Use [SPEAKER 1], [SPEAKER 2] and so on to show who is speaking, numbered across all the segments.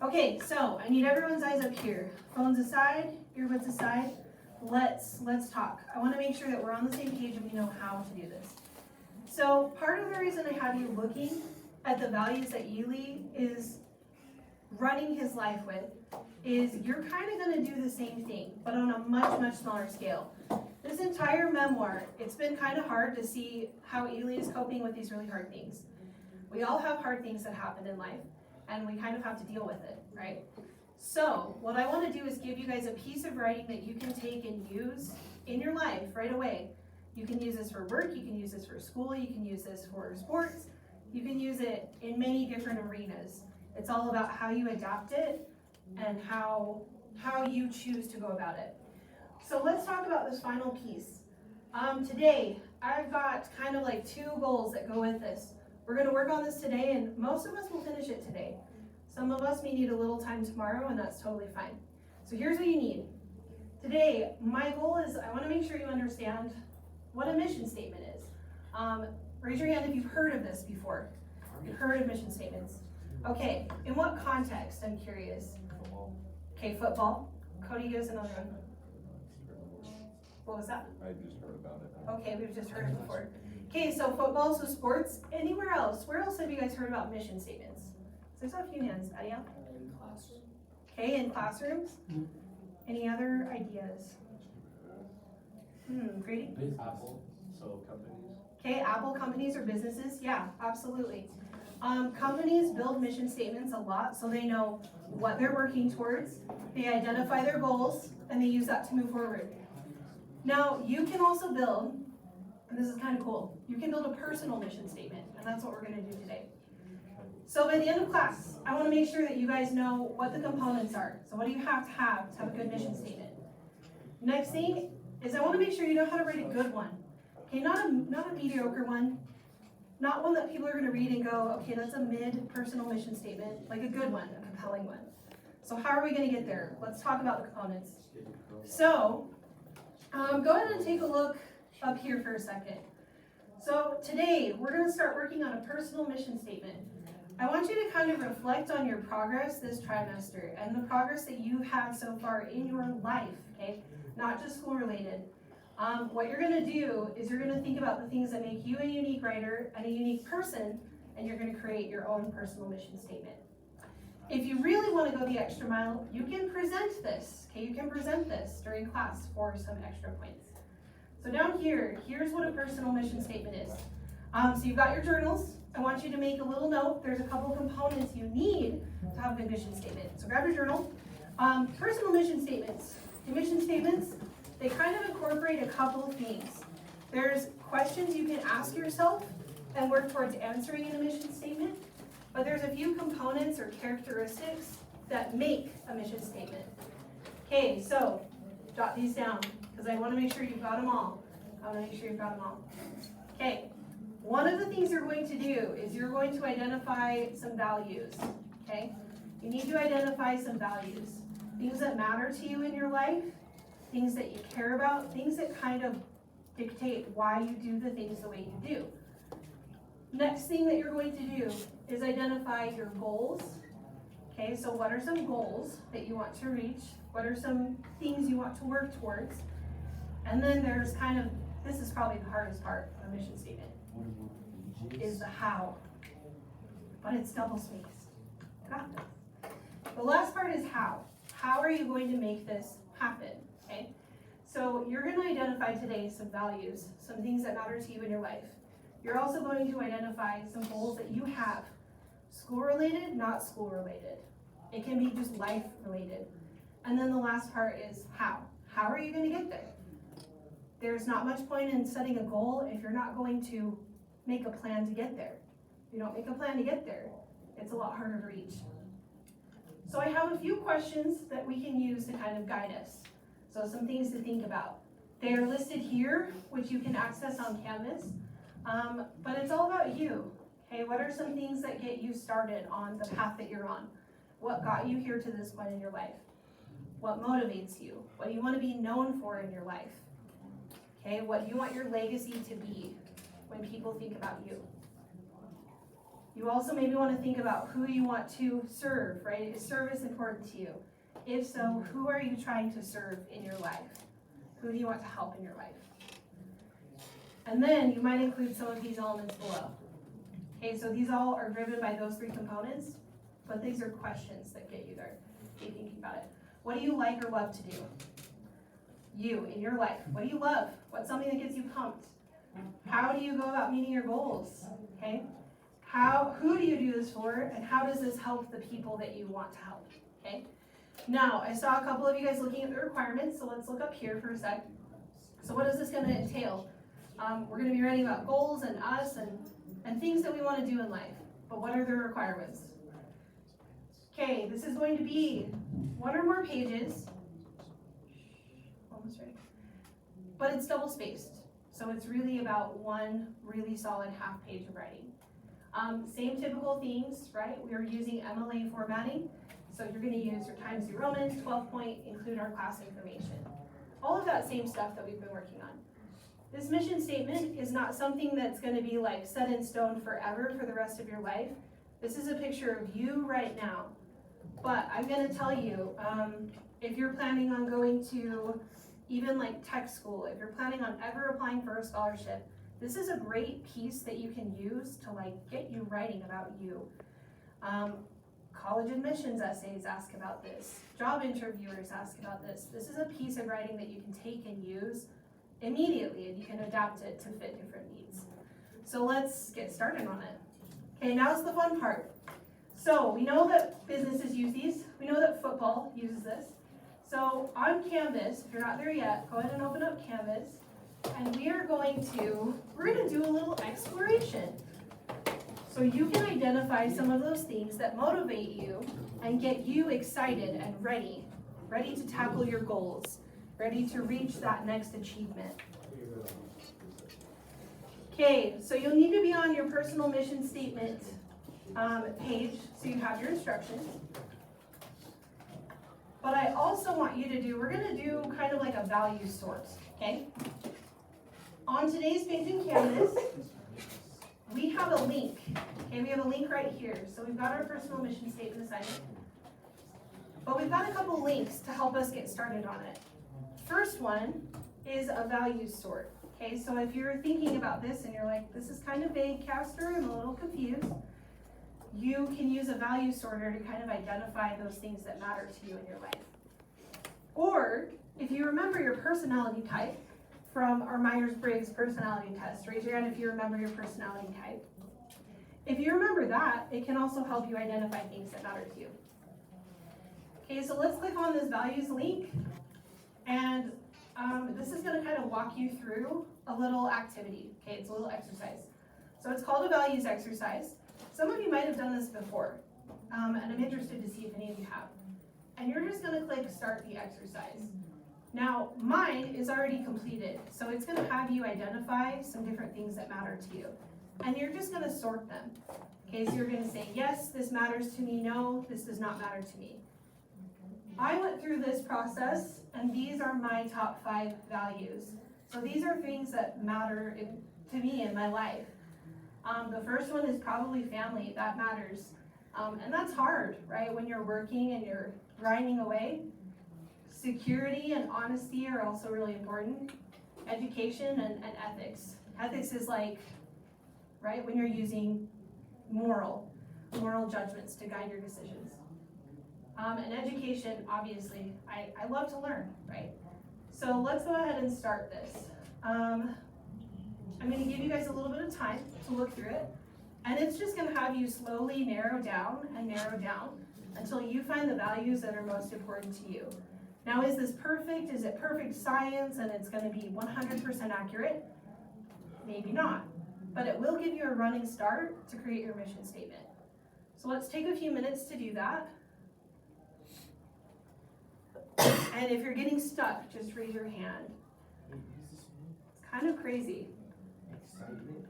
[SPEAKER 1] Okay, so I need everyone's eyes up here. Phones aside, earbuds aside. Let's talk. I want to make sure that we're on the same page and we know how to do this. So part of the reason I have you looking at the values that Ely is running his life with is you're kind of going to do the same thing, but on a much, much smaller scale. This entire memoir, it's been kind of hard to see how Ely is coping with these really hard things. We all have hard things that happen in life, and we kind of have to deal with it, right? So what I want to do is give you guys a piece of writing that you can take and use in your life right away. You can use this for work, you can use this for school, you can use this for sports, you can use it in many different arenas. It's all about how you adapt it and how you choose to go about it. So let's talk about this final piece. Today, I've got kind of like 2 goals that go with this. We're going to work on this today, and most of us will finish it today. Some of us may need a little time tomorrow, and that's totally fine. So here's what you need. Today, my goal is I want to make sure you understand what a mission statement is. Raise your hand if you've heard of this before. You've heard of mission statements. Okay, in what context? I'm curious. Okay, football. Cody, give us another one. What was that?
[SPEAKER 2] I just heard about it.
[SPEAKER 1] Okay, we've just heard it before. Okay, so football, so sports. Anywhere else? Where else have you guys heard about mission statements? So there's a few hands. Adia?
[SPEAKER 3] In class.
[SPEAKER 1] Okay, in classrooms. Any other ideas? Grady?
[SPEAKER 3] Apple, so companies.
[SPEAKER 1] Okay, Apple companies or businesses? Yeah, absolutely. Companies build mission statements a lot so they know what they're working towards, they identify their goals, and they use that to move forward. Now, you can also build, and this is kind of cool, you can build a personal mission statement, and that's what we're going to do today. So by the end of class, I want to make sure that you guys know what the components are. So what do you have to have a good mission statement? Next thing is I want to make sure you know how to write a good one. Okay, not a mediocre one, not one that people are going to read and go, okay, that's a mid-personal mission statement, like a good one, a compelling one. So how are we going to get there? Let's talk about the components. So go ahead and take a look up here for a second. So today, we're going to start working on a personal mission statement. I want you to kind of reflect on your progress this trimester and the progress that you've had so far in your life, okay? Not just school related. What you're going to do is you're going to think about the things that make you a unique writer and a unique person, and you're going to create your own personal mission statement. If you really want to go the extra mile, you can present this, okay? You can present this during class for some extra points. So down here, here's what a personal mission statement is. So you've got your journals. I want you to make a little note. There's a couple components you need to have a good mission statement. So grab your journal. Personal mission statements. The mission statements, they kind of incorporate a couple of things. There's questions you can ask yourself and work towards answering in a mission statement, but there's a few components or characteristics that make a mission statement. Okay, so jot these down because I want to make sure you've got them all. I want to make sure you've got them all. Okay, one of the things you're going to do is you're going to identify some values, okay? You need to identify some values. Things that matter to you in your life, things that you care about, things that kind of dictate why you do the things the way you do. Next thing that you're going to do is identify your goals. Okay, so what are some goals that you want to reach? What are some things you want to work towards? And then there's kind of, this is probably the hardest part of a mission statement, is the how. But it's double-spaced. Got this. The last part is how. How are you going to make this happen? Okay, so you're going to identify today some values, some things that matter to you in your life. You're also going to identify some goals that you have, school-related, not school-related. It can be just life-related. And then the last part is how. How are you going to get there? There's not much point in setting a goal if you're not going to make a plan to get there. If you don't make a plan to get there, it's a lot harder to reach. So I have a few questions that we can use to kind of guide us. So some things to think about. They are listed here, which you can access on Canvas, but it's all about you. Okay, what are some things that get you started on the path that you're on? What got you here to this point in your life? What motivates you? What do you want to be known for in your life? Okay, what do you want your legacy to be when people think about you? You also maybe want to think about who you want to serve, right? Is service important to you? If so, who are you trying to serve in your life? Who do you want to help in your life? And then you might include some of these elements below. Okay, so these all are driven by those three components, but these are questions that get you there. Okay, thinking about it. What do you like or love to do? You, in your life, what do you love? What's something that gets you pumped? How do you go about meeting your goals? Okay? Who do you do this for, and how does this help the people that you want to help? Okay? Now, I saw a couple of you guys looking at the requirements, so let's look up here for a sec. So what is this going to entail? We're going to be writing about goals and us and things that we want to do in life. But what are the requirements? Okay, this is going to be one or more pages. Almost right. But it's double spaced. So it's really about one really solid half page of writing. Same typical things, right? We are using MLA formatting. So you're going to use your Times New Roman, 12 point, include our class information. All of that same stuff that we've been working on. This mission statement is not something that's going to be like set in stone forever for the rest of your life. This is a picture of you right now. But I'm going to tell you, if you're planning on going to even like tech school, if you're planning on ever applying for a scholarship, this is a great piece that you can use to like get you writing about you. College admissions essays ask about this. Job interviewers ask about this. This is a piece of writing that you can take and use immediately, and you can adapt it to fit different needs. So let's get started on it. Okay, now's the fun part. So we know that businesses use these. We know that football uses this. So on Canvas, if you're not there yet, go ahead and open up Canvas, and we're going to do a little exploration. So you can identify some of those things that motivate you and get you excited and ready to tackle your goals, ready to reach that next achievement. Okay, so you'll need to be on your personal mission statement page, so you have your instructions. But I also want you to we're gonna do kind of like a value sort, okay? On today's page in Canvas, we have a link. Okay, we have a link right here. So we've got our personal mission statement assignment. But we've got a couple links to help us get started on it. First one is a value sort. Okay, so if you're thinking about this and you're like, this is kind of vague, Castor, I'm a little confused, you can use a value sorter to kind of identify those things that matter to you in your life. Or if you remember your personality type from our Myers-Briggs personality test, raise your hand if you remember your personality type. If you remember that, it can also help you identify things that matter to you. Okay, so let's click on this values link, and this is going to kind of walk you through a little activity. Okay, it's a little exercise. So it's called a values exercise. Some of you might have done this before, and I'm interested to see if any of you have. And you're just going to click start the exercise. Now, mine is already completed, so it's going to have you identify some different things that matter to you. And you're just going to sort them. Okay, so you're going to say, yes, this matters to me, no, this does not matter to me. I went through this process, and these are my top 5 values. So these are things that matter to me in my life. The first one is probably family. That matters. And that's hard, right? When you're working and you're grinding away. Security and honesty are also really important. Education and ethics. Ethics is like, right, when you're using moral judgments to guide your decisions. And education, obviously, I love to learn, right? So let's go ahead and start this. I'm going to give you guys a little bit of time to look through it, and it's just going to have you slowly narrow down until you find the values that are most important to you. Now, is this perfect? Is it perfect science and it's going to be 100% accurate? Maybe not, but it will give you a running start to create your mission statement. So let's take a few minutes to do that. And if you're getting stuck, just raise your hand. It's kind of crazy.
[SPEAKER 3] Excitement?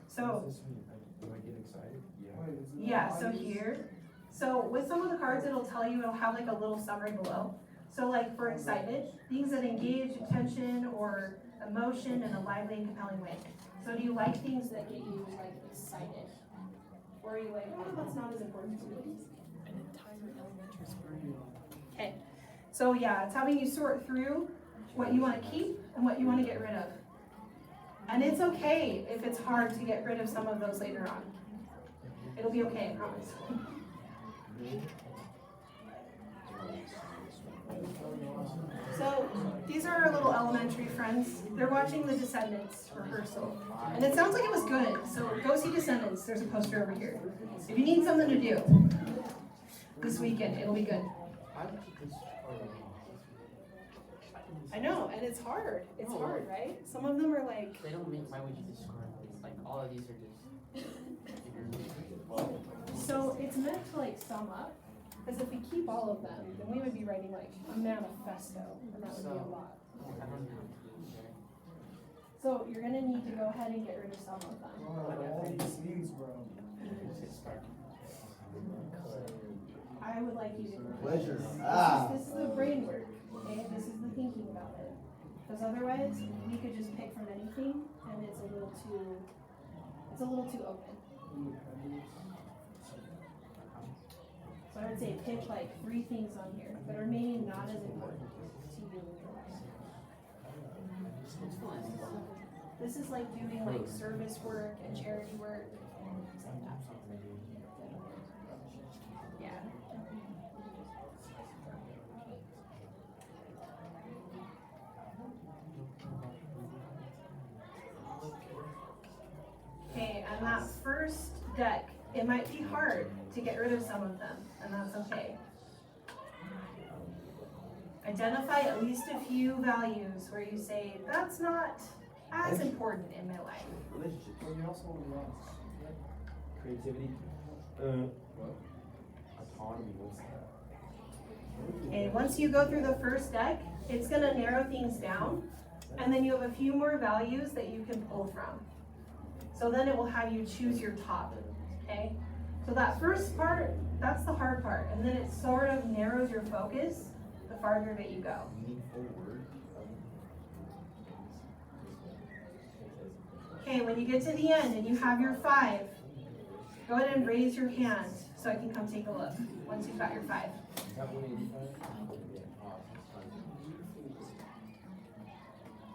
[SPEAKER 1] So,
[SPEAKER 3] Do I get excited?
[SPEAKER 1] yeah, so here. So with some of the cards, it'll have like a little summary below. So like for excitement, things that engage attention or emotion in a lively and compelling way. So do you like things that get you like excited? Or are you like, oh, that's not as important to me?
[SPEAKER 2] An entire elementary school.
[SPEAKER 1] Okay, so yeah, it's having you sort through what you want to keep and what you want to get rid of. And it's okay if it's hard to get rid of some of those later on. It'll be okay, I promise. So these are our little elementary friends. They're watching the Descendants rehearsal. And it sounds like it was good, so go see Descendants. There's a poster over here. If you need something to do this weekend, it'll be good. I know, and it's hard. It's hard, right? Some of them are like...
[SPEAKER 4] They don't make, why would you describe it? Like, all of these are just...
[SPEAKER 1] So it's meant to like sum up, because if we keep all of them, then we would be writing like a manifesto, and that would be a lot.
[SPEAKER 4] I don't know.
[SPEAKER 1] So you're gonna need to go ahead and get rid of some of them.
[SPEAKER 3] All these things, bro.
[SPEAKER 1] I would like you to.
[SPEAKER 5] Pleasure.
[SPEAKER 1] This is the brain work, okay? This is the thinking about it. Because otherwise, we could just pick from anything, and it's a little too open. So I would say pick like 3 things on here that are maybe not as important to you in your life. This is like doing like service work and charity work and things like that. Yeah. Okay, and that first deck, it might be hard to get rid of some of them, and that's okay. Identify at least a few values where you say, that's not as important in my life.
[SPEAKER 5] Relationship.
[SPEAKER 3] Well, you also want creativity. Autonomy. What's that?
[SPEAKER 1] Okay, once you go through the first deck, it's gonna narrow things down, and then you have a few more values that you can pull from. So then it will have you choose your top, okay? So that first part, that's the hard part, and then it sort of narrows your focus the farther that you go. Okay, when you get to the end and you have your 5, go ahead and raise your hand so I can come take a look once you've got your 5.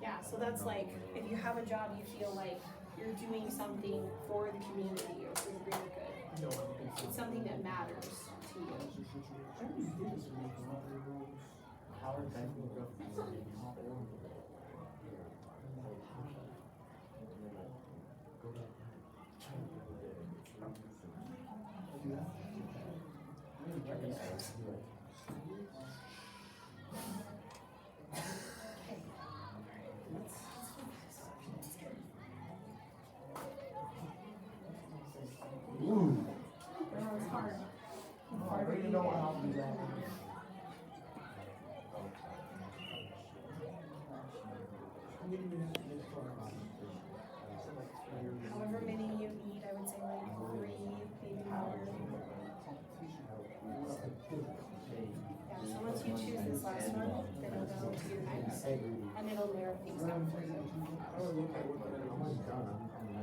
[SPEAKER 1] Yeah, so that's like, if you have a job you feel like you're doing something for the community or for the greater good. It's something that matters to you. It's hard. It's hard to do that. However many you need, I would say like 3, maybe more. Yeah, so once you choose this last one, then it'll go to your next, and it'll narrow things down for you.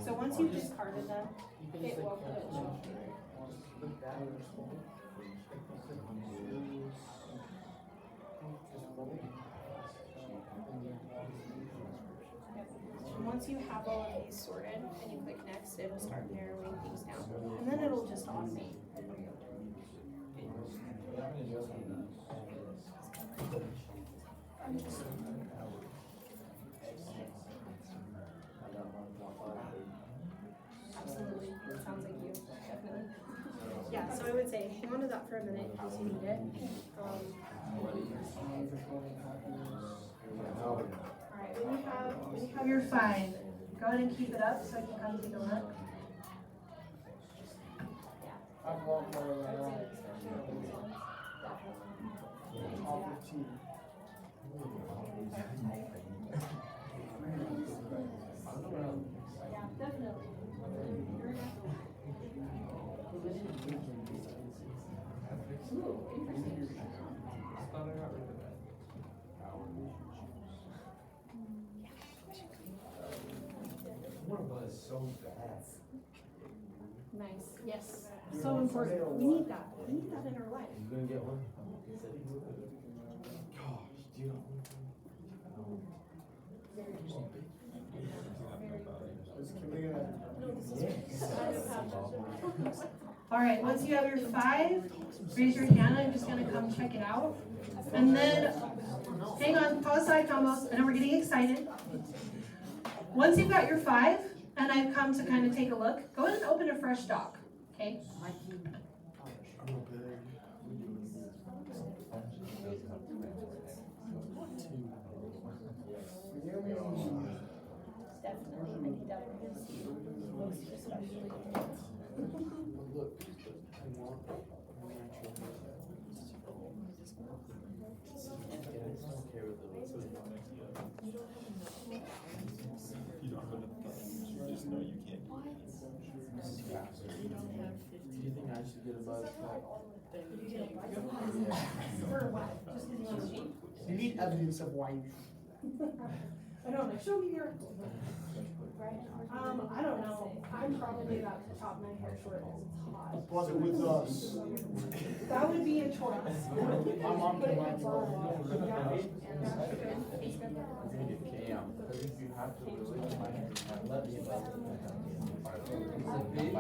[SPEAKER 1] So once you've discarded them, it will put it show here. And once you have all of these sorted and you click next, it'll start narrowing things down. And then it'll just automate for you. Absolutely. It sounds like you. Definitely. Yeah, so I would say hang on to that for a minute in case you need it. Alright, when you have your 5, go ahead and keep it up so I can come take a look. Yeah.
[SPEAKER 3] I've walked my way
[SPEAKER 1] I would say
[SPEAKER 3] around.
[SPEAKER 1] especially these ones. Definitely.
[SPEAKER 3] All 15.
[SPEAKER 1] Yeah, definitely. Ooh, interesting.
[SPEAKER 3] One was so bad.
[SPEAKER 1] Nice. Yes, so important. We need that. We need that in our life.
[SPEAKER 5] You gonna get one?
[SPEAKER 1] All right, once you have your 5, raise your hand. I'm just gonna come check it out. And then, hang on, pause side combos. I know we're getting excited. Once you've got your 5, and I've come to kind of take a look, go ahead and open a fresh doc, okay?
[SPEAKER 6] You don't have enough time. You just know you can't.
[SPEAKER 2] You don't have
[SPEAKER 5] Do you think I should get a buzz cut?
[SPEAKER 1] For what? Just because you want to cheat?
[SPEAKER 7] You need evidence of why you.
[SPEAKER 1] I don't know. Show me your. I don't know. I'm probably about to chop my hair short because it's hot.
[SPEAKER 7] Was it with us?
[SPEAKER 1] That would be a choice.
[SPEAKER 7] My mom can lie to
[SPEAKER 5] It's gonna get cam, because if you have to really, you might have to let me about it. It's a big,